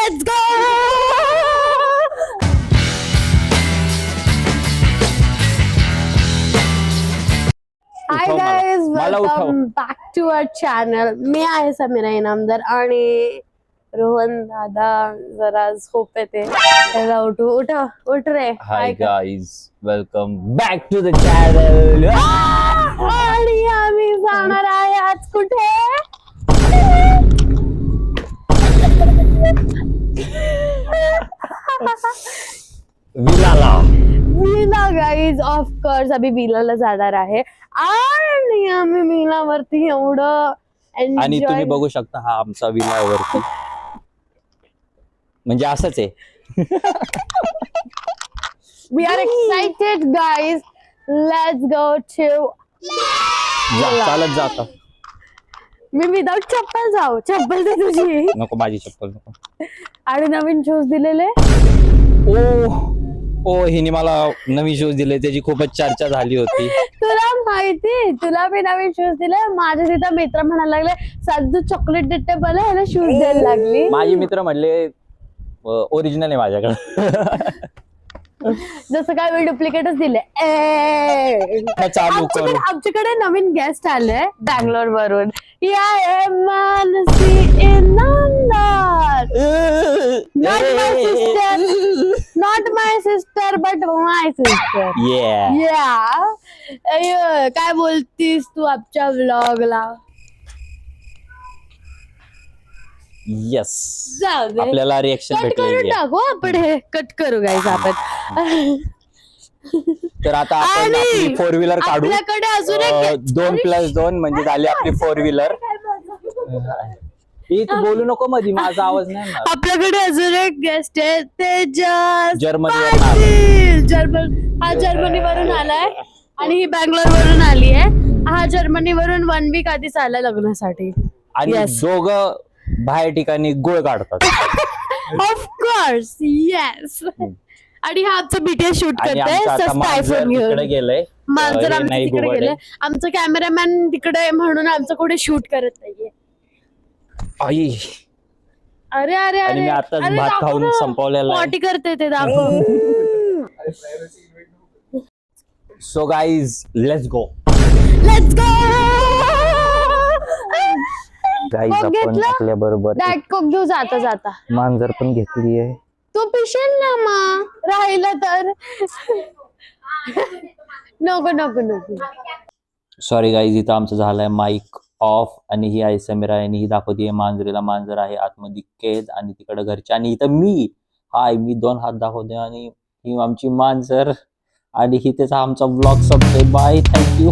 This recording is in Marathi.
Let's go. Hi guys, welcome back to our channel. मी आहे समीरा इनामदार आणि रोहन दादा जरा झोप येते. त्याला उठ रे. Hi guys, welcome back to the channel. आणि आम्ही जाणार आहे आज कुठे? विला गाईज, ऑफकोर्स आम्ही विलाला जाणार आहे आणि आम्ही विलावरती एवढं आणि तुम्ही एन्जॉय. बघू शकता हा आमचा विला वरती, म्हणजे असंच आहे. We are excited guys. Let's go to. चालत जाता. मी विदाउट चप्पल जाऊ. चप्पल दे तुझी. नको, माझी चप्पल नको. आणि नवीन शूज दिलेले. ओ हिने मला नवीन शूज दिले, त्याची खूपच चर्चा झाली होती. तुला माहिती, तुला मी नवीन शूज दिले. माझे तिथं मित्र म्हणायला लागले, साधू चॉकलेट देते मला, ह्याला शूज द्यायला लागली. माझे मित्र म्हणले ओरिजिनल आहे माझ्याकडे. जसं काय मी डुप्लिकेटच दिले. चालू करू. आमच्याकडे नवीन गेस्ट आले बँगलोर वरून. या Mansi Inamdar. Not my sister but my sister. काय बोलतीस तू आमच्या व्लॉगला? येस, जाऊ दे, आपल्याला रिएक्शन कट करून भेटलेली आहे. टाकू आपण. हे कट करू गाईज आपण. तर आता आपण आपली फोर व्हीलर काढू. आपल्याकडे अजून एक 2+2 म्हणजे झाली आपली फोर व्हीलर. तू बोलू नको मध्ये, माझा आवाज नाही येणार. आपल्याकडे अजून एक गेस्ट आहे, तेजस जर्मनीवरून पाटील. हा जर्मनीवरून आलाय आणि ही बँगलोर वरून आली आहे. हा जर्मनीवरून 1 वीक आधीच आलाय लग्नासाठी. आणि Yes. दोघं बाहेर ठिकाणी गुळ काढतात. Of course, yes. आणि हा आमचा बीटीएस शूट आणि करतोय आमचं आता मांजर आयफोन तिकडे घेऊन. गेलंय. मांजर हे आमचं नाही तिकडे घुबड गेले. आहे. आमचा कॅमेरामॅन तिकडे आहे म्हणून आमचं कुठे शूट करत नाहीये. आई. अरे अरे आणि अरे मी आताच अरे, भात दाखव खाऊन ना. संपवलेला आहे. पॉटी करते ते दाखव. So guys, let's go. Let's go. Guys, coke आपण घेतला? आपल्या बरोबर डाएट कोक घेऊ जाता जाता. मांजर पण घेतली आहे. तू पिशील ना मग राहिलं तर. नको नको नको. सॉरी गाईज, इथं आमचं झालंय माईक ऑफ आणि ही आहे समीरा आणि ही दाखवतीये मांजरीला. मांजर आहे आतमध्ये कैद आणि तिकडे घरचे आणि इथं मी. हाय, मी 2 हात दाखवते आणि ही आमची मांजर आणि ही त्याचा आमचा ब्लॉग संपतोय. Bye, thank you.